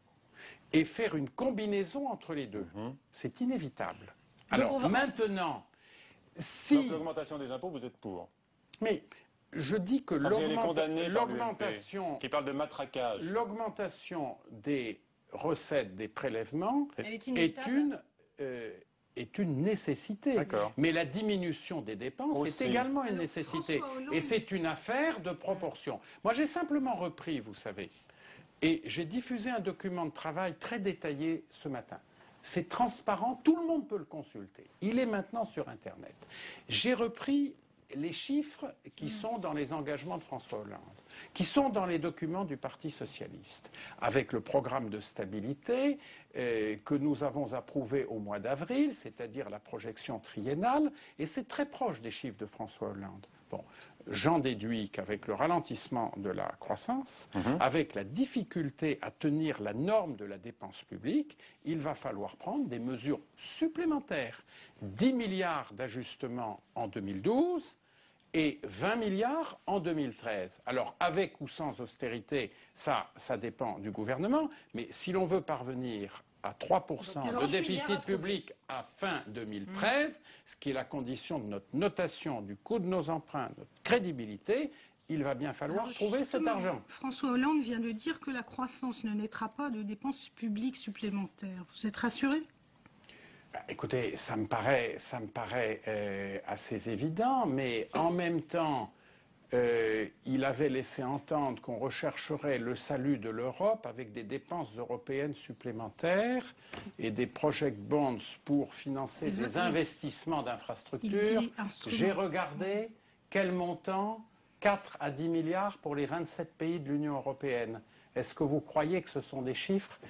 et faire une combinaison entre les deux. C'est inévitable. Alors maintenant, si... Donc l'augmentation des impôts, vous êtes pour? Mais je dis que l'augmentation... qui parle de matraquage. L'augmentation des recettes, des prélèvements est une nécessité. Mais la diminution des dépenses est également une nécessité. Et c'est une affaire de proportion. Moi, j'ai simplement repris, vous savez, et j'ai diffusé un document de travail très détaillé ce matin. C'est transparent, tout le monde peut le consulter. Il est maintenant sur Internet. J'ai repris les chiffres qui sont dans les engagements de François Hollande, qui sont dans les documents du Parti socialiste, avec le programme de stabilité que nous avons approuvé au mois d'avril, c'est-à-dire la projection triennale, et c'est très proche des chiffres de François Hollande. Bon, j'en déduis qu'avec le ralentissement de la croissance, avec la difficulté à tenir la norme de la dépense publique, il va falloir prendre des mesures supplémentaires. 10 milliards d'ajustements en 2012 et 20 milliards en 2013. Alors, avec ou sans austérité, ça dépend du gouvernement, mais si l'on veut parvenir à 3% de déficit public à fin 2013, ce qui est la condition de notre notation du coût de nos emprunts, notre crédibilité, il va bien falloir trouver cet argent. François Hollande vient de dire que la croissance ne naîtra pas de dépenses publiques supplémentaires. Vous êtes rassuré ? Écoutez, ça me paraît assez évident, mais en même temps, il avait laissé entendre qu'on rechercherait le salut de l'Europe avec des dépenses européennes supplémentaires et des project bonds pour financer des investissements d'infrastructures. J'ai regardé quel montant, 4 à 10 milliards pour les 27 pays de l'Union européenne. Est-ce que vous croyez que ce sont des chiffres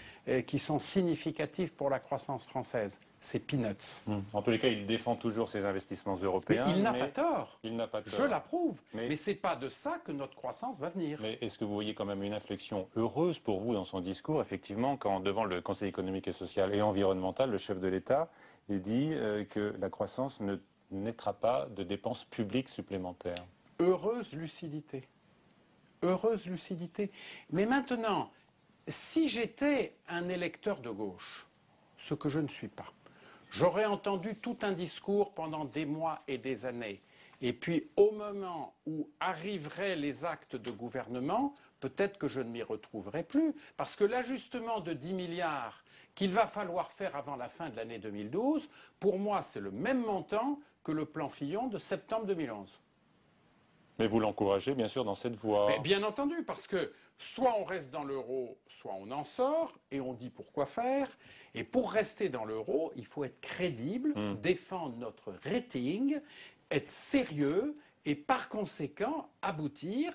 qui sont significatifs pour la croissance française? C'est peanuts. En tous les cas, il défend toujours ses investissements européens. Mais il n'a pas tort. Il n'a pas tort. Je l'approuve. Mais ce n'est pas de ça que notre croissance va venir. Mais est-ce que vous voyez quand même une inflexion heureuse pour vous dans son discours, effectivement, quand devant le Conseil économique et social et environnemental, le chef de l'État dit que la croissance ne naîtra pas de dépenses publiques supplémentaires? Heureuse lucidité. Heureuse lucidité. Mais maintenant, si j'étais un électeur de gauche, ce que je ne suis pas, j'aurais entendu tout un discours pendant des mois et des années. Et puis, au moment où arriveraient les actes de gouvernement, peut-être que je ne m'y retrouverai plus. Parce que l'ajustement de 10 milliards qu'il va falloir faire avant la fin de l'année 2012, pour moi, c'est le même montant que le plan Fillon de septembre 2011. Mais vous l'encouragez, bien sûr, dans cette voie. Mais bien entendu, parce que soit on reste dans l'euro, soit on en sort, et on dit pourquoi faire. Et pour rester dans l'euro, il faut être crédible, défendre notre rating, être sérieux, et par conséquent, aboutir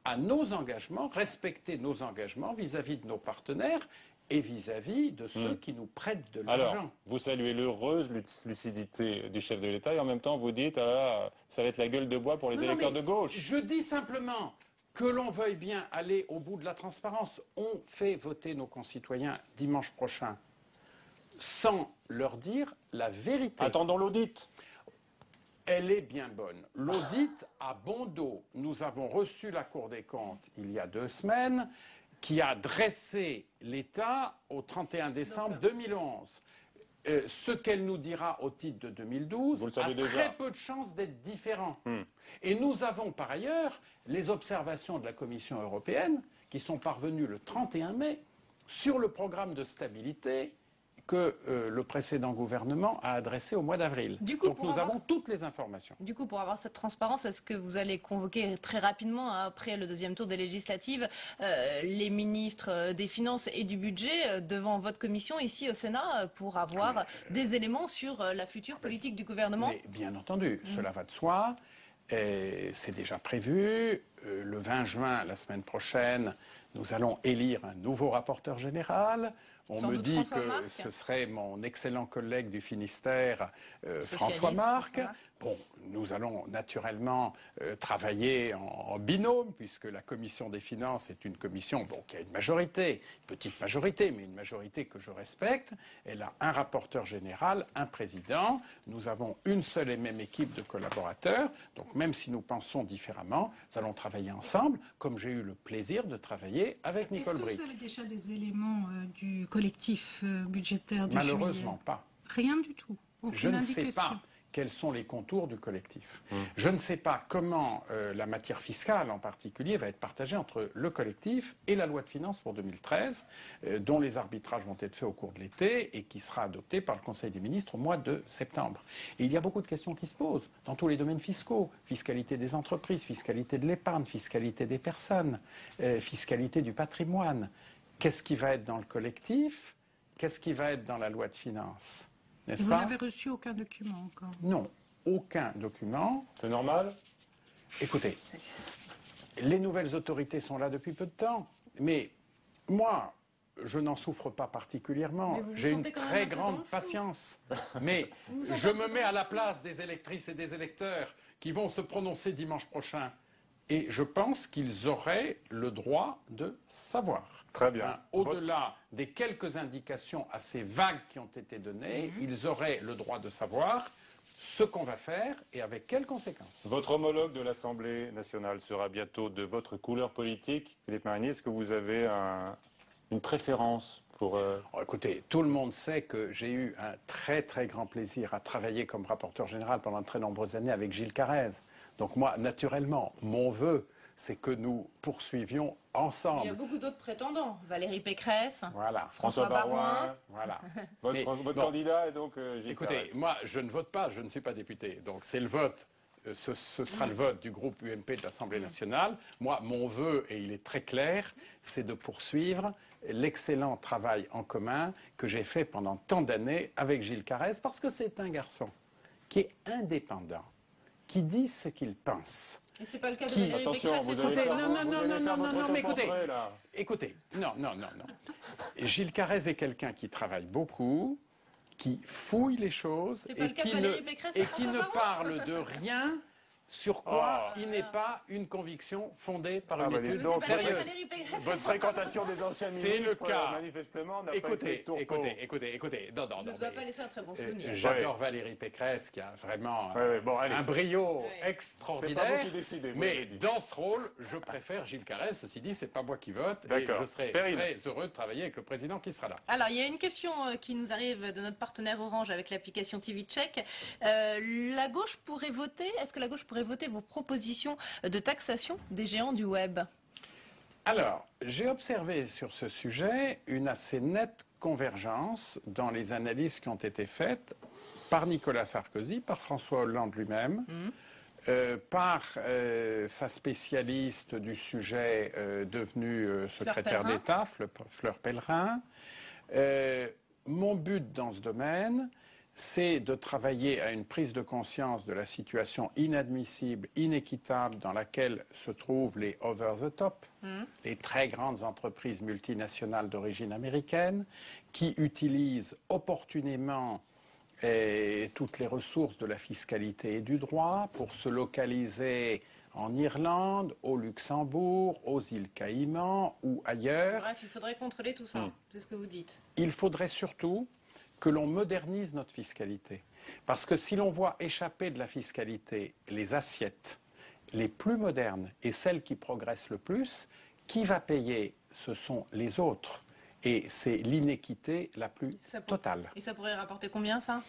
à nos engagements, respecter nos engagements vis-à-vis de nos partenaires et vis-à-vis de ceux qui nous prêtent de l'argent. Alors, vous saluez l'heureuse lucidité du chef de l'État et en même temps vous dites ça va être la gueule de bois pour les électeurs de gauche. Je dis simplement que l'on veuille bien aller au bout de la transparence. On fait voter nos concitoyens dimanche prochain. sans leur dire la vérité. Attendons l'audit. Elle est bien bonne. L'audit a bon dos. Nous avons reçu la Cour des comptes il y a 2 semaines, qui a dressé l'État au 31 décembre 2011. Ce qu'elle nous dira au titre de 2012 a très peu de chances d'être différent. Et nous avons par ailleurs les observations de la Commission européenne qui sont parvenues le 31 mai sur le programme de stabilité que le précédent gouvernement a adressé au mois d'avril. Donc nous avons toutes les informations. Du coup, pour avoir cette transparence, est-ce que vous allez convoquer très rapidement, après le 2e tour des législatives, les ministres des Finances et du Budget devant votre commission ici au Sénat pour avoir des éléments sur la future politique du gouvernement? Mais bien entendu, cela va de soi. C'est déjà prévu. Le 20 juin, la semaine prochaine, nous allons élire un nouveau rapporteur général. On me dit que ce serait mon excellent collègue du Finistère, François Marc. Bon, nous allons naturellement travailler en binôme, puisque la commission des finances est une commission qui a une majorité, une petite majorité, mais une majorité que je respecte. Elle a un rapporteur général, un président. Nous avons une seule et même équipe de collaborateurs. Donc même si nous pensons différemment, nous allons travailler ensemble, comme j'ai eu le plaisir de travailler avec Nicole Bricq. Est-ce que vous avez déjà des éléments du collectif budgétaire du juillet? Malheureusement pas. Rien du tout. Je ne sais pas quels sont les contours du collectif. Je ne sais pas comment la matière fiscale en particulier va être partagée entre le collectif et la loi de finances pour 2013, dont les arbitrages vont être faits au cours de l'été et qui sera adoptée par le Conseil des ministres au mois de septembre. Et il y a beaucoup de questions qui se posent dans tous les domaines fiscaux. Fiscalité des entreprises, fiscalité de l'épargne, fiscalité des personnes, fiscalité du patrimoine. Qu'est-ce qui va être dans le collectif? Qu'est-ce qui va être dans la loi de finances? Vous n'avez reçu aucun document encore? Non, aucun document. C'est normal? Écoutez, les nouvelles autorités sont là depuis peu de temps, mais moi, je n'en souffre pas particulièrement. J'ai une très grande patience. Mais je me mets à la place des électrices et des électeurs qui vont se prononcer dimanche prochain. Et je pense qu'ils auraient le droit de savoir. Très bien. Au-delà des quelques indications assez vagues qui ont été données, ils auraient le droit de savoir ce qu'on va faire et avec quelles conséquences. Votre homologue de l'Assemblée nationale sera bientôt de votre couleur politique. Philippe Marigny, est-ce que vous avez une préférence pour... Écoutez, tout le monde sait que j'ai eu un très très grand plaisir à travailler comme rapporteur général pendant de très nombreuses années avec Gilles Carrez. Donc moi, naturellement, mon vœu, c'est que nous poursuivions ensemble. Il y a beaucoup d'autres prétendants. Valérie Pécresse, voilà. François Baroin. Voilà. Votre candidat est donc Gilles Écoutez, Carrez. moi, je ne vote pas, je ne suis pas député. Donc c'est le vote. Ce sera le vote du groupe UMP de l'Assemblée nationale. Moi, mon vœu, et il est très clair, c'est de poursuivre l'excellent travail en commun que j'ai fait pendant tant d'années avec Gilles Carrez, parce que c'est un garçon qui est indépendant, qui dit ce qu'il pense. Et c'est pas le cas de Valérie Attention, Pécresse. vous allez faire Non, mais portrait, là. écoutez, non. Gilles Carrez est quelqu'un qui travaille beaucoup, qui fouille les choses et qui ne parle de rien sur quoi il n'est pas une conviction fondée par une étude sérieuse. Votre fréquentation des anciens ministres, manifestement, n'a pas été tourpeau. Écoutez, non. Ne vous a pas laissé un très bon souvenir. J'adore Valérie Pécresse, qui a vraiment un brio extraordinaire. C'est pas vous qui décidez, mais dans ce rôle, je préfère Gilles Carrez. Ceci dit, c'est pas moi qui vote. Et je serai très heureux de travailler avec le président qui sera là. Alors, il y a une question qui nous arrive de notre partenaire Orange avec l'application TV Check. La gauche pourrait voter, est-ce que la gauche pourrait voter vos propositions de taxation des géants du web? Alors, j'ai observé sur ce sujet une assez nette convergence dans les analyses qui ont été faites par Nicolas Sarkozy, par François Hollande lui-même, par sa spécialiste du sujet devenue secrétaire d'État, Fleur Pellerin. Mon but dans ce domaine, c'est de travailler à une prise de conscience de la situation inadmissible, inéquitable dans laquelle se trouvent les over-the-top, les très grandes entreprises multinationales d'origine américaine, qui utilisent opportunément toutes les ressources de la fiscalité et du droit pour se localiser en Irlande, au Luxembourg, aux îles Caïmans ou ailleurs. Bref, il faudrait contrôler tout ça, c'est ce que vous dites. Il faudrait surtout que l'on modernise notre fiscalité. Parce que si l'on voit échapper de la fiscalité les assiettes les plus modernes et celles qui progressent le plus, qui va payer? Ce sont les autres. Et c'est l'inéquité la plus totale. Et ça pourrait rapporter combien, ça?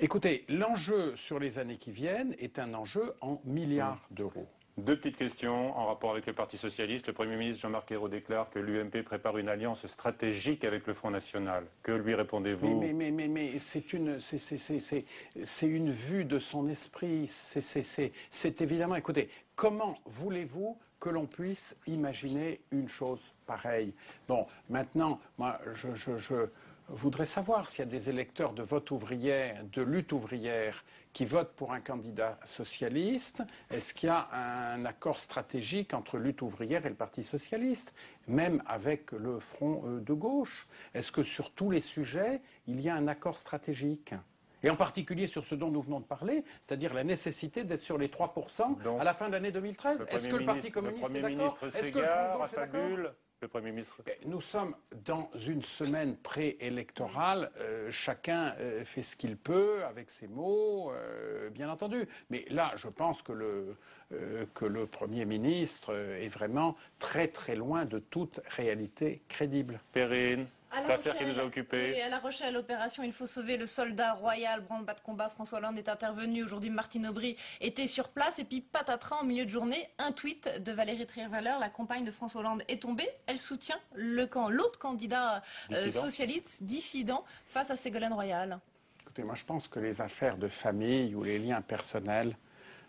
Écoutez, l'enjeu sur les années qui viennent est un enjeu en milliards d'euros. Deux petites questions en rapport avec le Parti socialiste. Le Premier ministre Jean-Marc Ayrault déclare que l'UMP prépare une alliance stratégique avec le Front National. Que lui répondez-vous? Mais c'est une vue de son esprit. C'est évidemment... Écoutez, comment voulez-vous que l'on puisse imaginer une chose pareille? Bon, maintenant, moi, je voudrais savoir s'il y a des électeurs de vote ouvrière, de lutte ouvrière, qui votent pour un candidat socialiste. Est-ce qu'il y a un accord stratégique entre lutte ouvrière et le Parti socialiste, même avec le Front de gauche? Est-ce que sur tous les sujets, il y a un accord stratégique? Et en particulier sur ce dont nous venons de parler, c'est-à-dire la nécessité d'être sur les 3% à la fin de l'année 2013. Est-ce que le Parti communiste est d'accord? Est-ce que le Front de gauche est d'accord? Le Premier ministre. Nous sommes dans une semaine préélectorale. Chacun fait ce qu'il peut avec ses mots, bien entendu. Mais là, je pense que le Premier ministre est vraiment très très loin de toute réalité crédible. Perrine, l'affaire qui nous a occupés. Et à La Rochelle, l'opération Il faut sauver le soldat royal, branle-bas de combat, François Hollande est intervenu. Aujourd'hui, Martine Aubry était sur place. Et puis, patatras, en milieu de journée, un tweet de Valérie Trierweiler, la compagne de François Hollande, est tombée. Elle soutient l'autre candidat socialiste, dissident, face à Ségolène Royal. Écoutez, moi je pense que les affaires de famille ou les liens personnels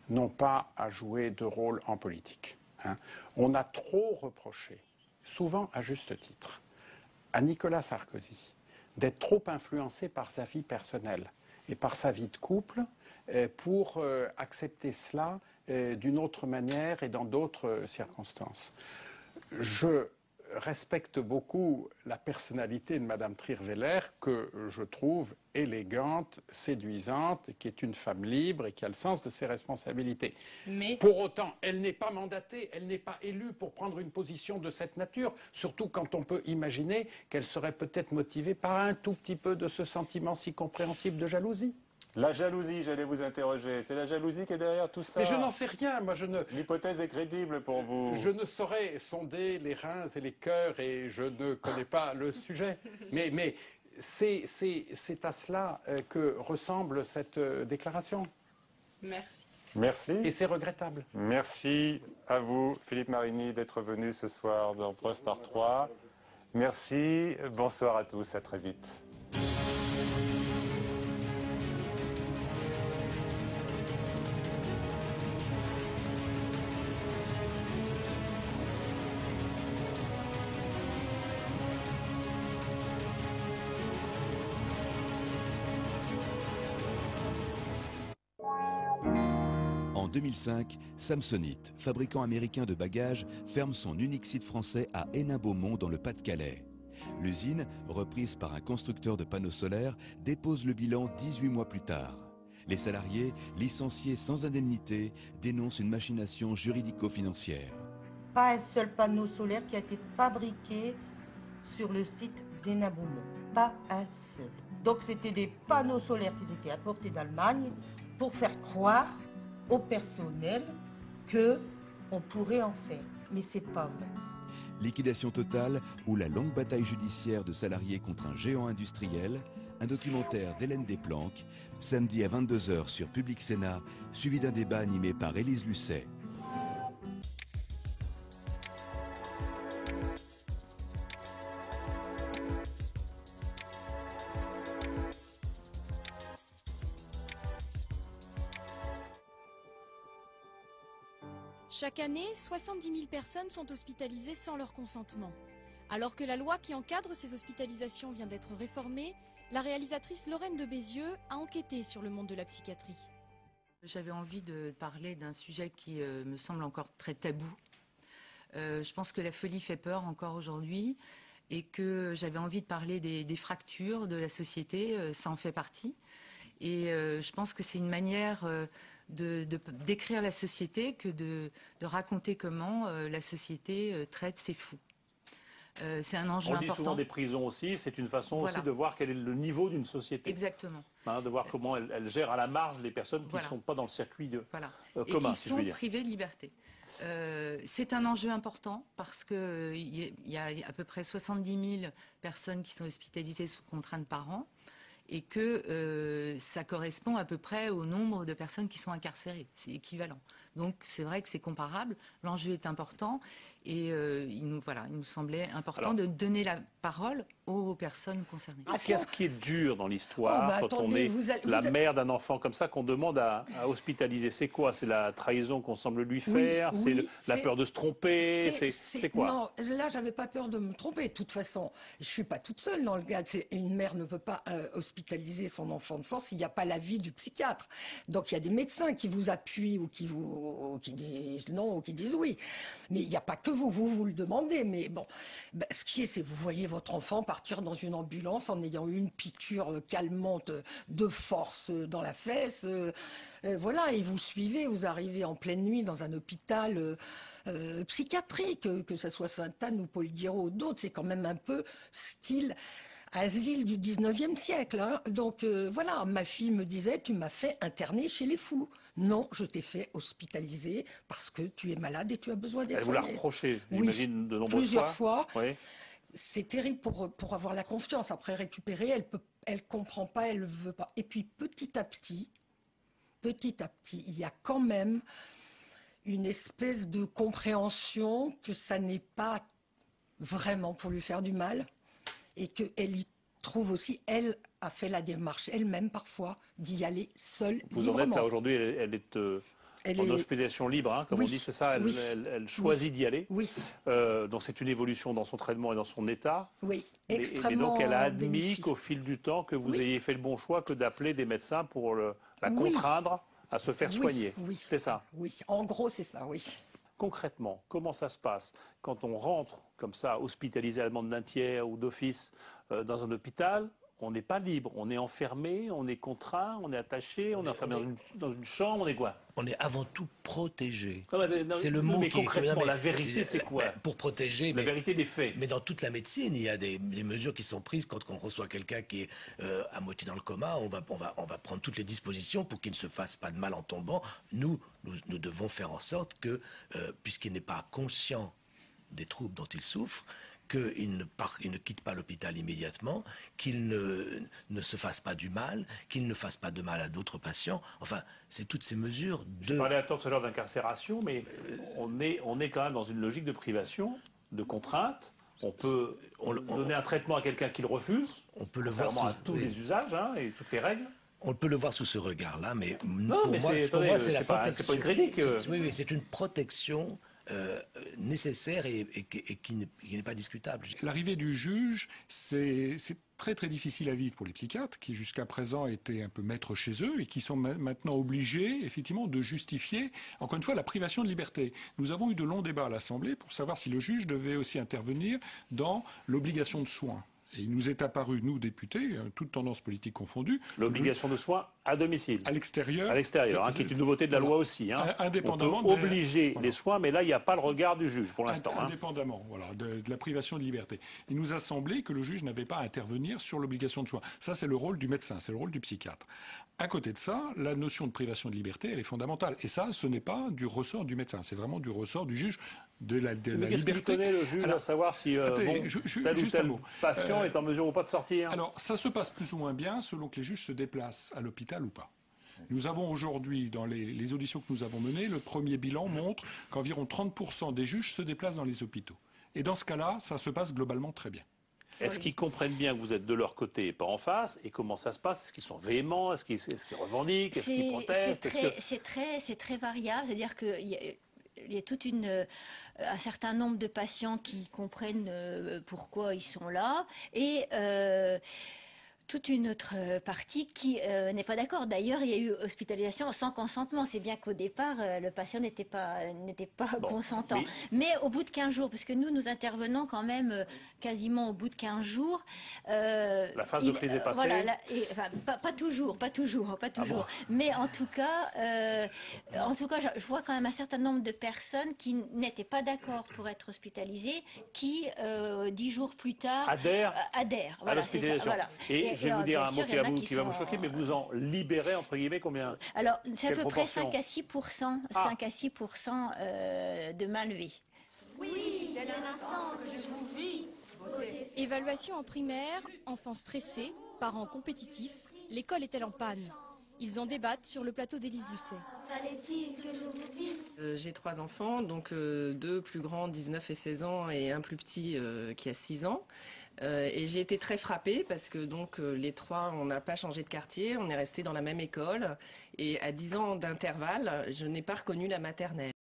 n'ont pas à jouer de rôle en politique. On a trop reproché, souvent à juste titre, à Nicolas Sarkozy d'être trop influencé par sa vie personnelle et par sa vie de couple pour accepter cela d'une autre manière et dans d'autres circonstances. Je respecte beaucoup la personnalité de Madame Trierweiler, que je trouve élégante, séduisante, qui est une femme libre et qui a le sens de ses responsabilités. Mais... Pour autant, elle n'est pas mandatée, elle n'est pas élue pour prendre une position de cette nature, surtout quand on peut imaginer qu'elle serait peut-être motivée par un tout petit peu de ce sentiment si compréhensible de jalousie. La jalousie, j'allais vous interroger. C'est la jalousie qui est derrière tout ça. Mais je n'en sais rien. Moi, l'hypothèse est crédible pour vous. Je ne saurais sonder les reins et les cœurs et je ne connais pas le sujet. Mais c'est à cela que ressemble cette déclaration. Merci. Merci. Et c'est regrettable. Merci à vous, Philippe Marigny, d'être venu ce soir dans Preuve par 3. Merci. Bonsoir à tous. À très vite. En 2005, Samsonite, fabricant américain de bagages, ferme son unique site français à Hénin-Beaumont dans le Pas-de-Calais. L'usine, reprise par un constructeur de panneaux solaires, dépose le bilan 18 mois plus tard. Les salariés, licenciés sans indemnité, dénoncent une machination juridico-financière. Pas un seul panneau solaire qui a été fabriqué sur le site d'Hénin-Beaumont. Pas un seul. Donc c'était des panneaux solaires qui étaient importés d'Allemagne pour faire croire au personnel qu'on pourrait en faire. Mais c'est pas vrai. Liquidation totale ou la longue bataille judiciaire de salariés contre un géant industriel, un documentaire d'Hélène Desplanques, samedi à 22 h sur Public Sénat, suivi d'un débat animé par Élise Lucet. Chaque année, 70 000 personnes sont hospitalisées sans leur consentement. Alors que la loi qui encadre ces hospitalisations vient d'être réformée, la réalisatrice Lorraine de Bézieux a enquêté sur le monde de la psychiatrie. J'avais envie de parler d'un sujet qui me semble encore très tabou. Je pense que la folie fait peur encore aujourd'hui et que j'avais envie de parler des fractures de la société, ça en fait partie. Et je pense que c'est une manière de décrire la société que de raconter comment la société traite ses fous. C'est un enjeu On important. dit souvent des prisons aussi, c'est une façon Voilà. aussi de voir quel est le niveau d'une société. Exactement. De voir comment elle gère à la marge les personnes qui ne sont pas dans le circuit commun, et qui si je sont veux dire. privées de liberté. C'est un enjeu important parce qu'il y a à peu près 70 000 personnes qui sont hospitalisées sous contrainte par an et que ça correspond à peu près au nombre de personnes qui sont incarcérées. C'est équivalent. Donc c'est vrai que c'est comparable, l'enjeu est important et il nous semblait important de donner la parole aux personnes concernées. Qu'est-ce qui est dur dans l'histoire quand on est la mère d'un enfant comme ça qu'on demande à hospitaliser? C'est quoi? C'est la trahison qu'on semble lui faire? Oui, la peur de se tromper? C'est quoi? Non, là, j'avais pas peur de me tromper. De toute façon, je suis pas toute seule dans le cas. Une mère ne peut pas hospitaliser son enfant de force s'il n'y a pas l'avis du psychiatre. Donc, il y a des médecins qui vous appuient ou qui disent non ou qui disent oui. Mais il n'y a pas que vous le demandez. Mais bon, ce qui est, c'est vous voyez votre enfant partir dans une ambulance en ayant eu une piqûre calmante de force dans la fesse. Voilà, et vous suivez, vous arrivez en pleine nuit dans un hôpital psychiatrique, que ce soit Sainte-Anne ou Paul Guiraud ou d'autres, c'est quand même un peu style asile du 19e siècle. Hein. Donc voilà, ma fille me disait, tu m'as fait interner chez les fous. Non, je t'ai fait hospitaliser parce que tu es malade et tu as besoin d'être soigné. Elle vous l'a reproché, oui, j'imagine, de nombreuses plusieurs fois. Oui. C'est terrible pour avoir la confiance. Après récupérer, elle comprend pas, elle veut pas. Et puis petit à petit, il y a quand même une espèce de compréhension que ça n'est pas vraiment pour lui faire du mal et qu'elle y trouve aussi, elle a fait la démarche elle-même parfois d'y aller seule. Vous en êtes là aujourd'hui, elle est en hospitalisation libre, hein, comme on dit, c'est ça, elle choisit d'y aller. Oui. Donc c'est une évolution dans son traitement et dans son état. Oui, extrêmement. Et donc elle a admis qu'au fil du temps, que vous ayez fait le bon choix que d'appeler des médecins pour la contraindre à se faire soigner. Oui. C'est ça? Oui, en gros c'est ça, oui. Concrètement, comment ça se passe quand on rentre comme ça, hospitalisé à la demande d'un tiers ou d'office dans un hôpital? On n'est pas libre, on est enfermé, on est contraint, on est attaché, on est enfermé dans une chambre, on est quoi? On est avant tout protégé. C'est le mot qui concrètement, la vérité, c'est quoi? Pour protéger. La vérité des faits. Mais dans toute la médecine, il y a des mesures qui sont prises quand on reçoit quelqu'un qui est à moitié dans le coma. On va prendre toutes les dispositions pour qu'il ne se fasse pas de mal en tombant. Nous devons faire en sorte que, puisqu'il n'est pas conscient des troubles dont il souffre, qu'il ne quitte pas l'hôpital immédiatement, qu'il ne se fasse pas du mal, qu'il ne fasse pas de mal à d'autres patients. Enfin, c'est toutes ces mesures de... Je parlais à tort tout à l'heure d'incarcération, mais on est quand même dans une logique de privation, de contrainte. On peut donner un traitement à quelqu'un qui le refuse, on peut le voir à tous les usages et toutes les règles. On peut le voir sous ce regard-là, mais pour moi, c'est la protection. C'est pas une critique. Oui, c'est une protection nécessaire et qui n'est pas discutable. L'arrivée du juge, c'est très très difficile à vivre pour les psychiatres qui jusqu'à présent étaient un peu maîtres chez eux et qui sont maintenant obligés effectivement de justifier encore une fois la privation de liberté. Nous avons eu de longs débats à l'Assemblée pour savoir si le juge devait aussi intervenir dans l'obligation de soins. Et il nous est apparu, nous députés, toutes tendances politiques confondues, l'obligation de soins à domicile. À l'extérieur. À l'extérieur, qui est une nouveauté de la loi aussi. Indépendamment. On peut obliger les soins, mais là, il n'y a pas le regard du juge pour l'instant. Indépendamment, de la privation de liberté. Il nous a semblé que le juge n'avait pas à intervenir sur l'obligation de soins. Ça, c'est le rôle du médecin, c'est le rôle du psychiatre. À côté de ça, la notion de privation de liberté, elle est fondamentale. Et ça, ce n'est pas du ressort du médecin, c'est vraiment du ressort du juge de la liberté. Qu'est-ce qu'il connaît le juge à savoir si tel ou tel patient est en mesure ou pas de sortir? Alors, ça se passe plus ou moins bien selon que les juges se déplacent à l'hôpital ou pas. Nous avons aujourd'hui, dans les auditions que nous avons menées, le premier bilan montre qu'environ 30% des juges se déplacent dans les hôpitaux. Et dans ce cas-là, ça se passe globalement très bien. Est-ce qu'ils comprennent bien que vous êtes de leur côté et pas en face? Et comment ça se passe? Est-ce qu'ils sont véhéments? Est-ce qu'ils revendiquent? Est-ce qu'ils protestent? C'est très variable. C'est-à-dire qu'il y a toute un certain nombre de patients qui comprennent pourquoi ils sont là. Et toute une autre partie qui n'est pas d'accord. D'ailleurs, il y a eu hospitalisation sans consentement. C'est bien qu'au départ, le patient n'était pas consentant. Mais au bout de 15 jours, parce que nous intervenons quand même quasiment au bout de 15 jours. La phase de crise est passée. Voilà, pas toujours. Ah bon. Mais en tout cas, je vois quand même un certain nombre de personnes qui n'étaient pas d'accord pour être hospitalisées, qui 10 jours plus tard adhèrent. À l'hospitalisation. Voilà. Et je vais vous dire un mot qui va vous choquer, mais vous en libérez, entre guillemets, combien? Alors, c'est à peu près 5 à 6%, 5 à 6% de mal-vie. Oui, dès l'instant que je vous vis. Évaluation en primaire, enfants stressés, parents compétitifs, l'école est-elle en panne? Ils en débattent sur le plateau d'Élise Lucet. Fallait-il que je vous visse? J'ai 3 enfants, donc 2 plus grands, 19 et 16 ans, et un plus petit qui a 6 ans. Et j'ai été très frappée parce que donc les 3, on n'a pas changé de quartier, on est resté dans la même école. Et à 10 ans d'intervalle, je n'ai pas reconnu la maternelle.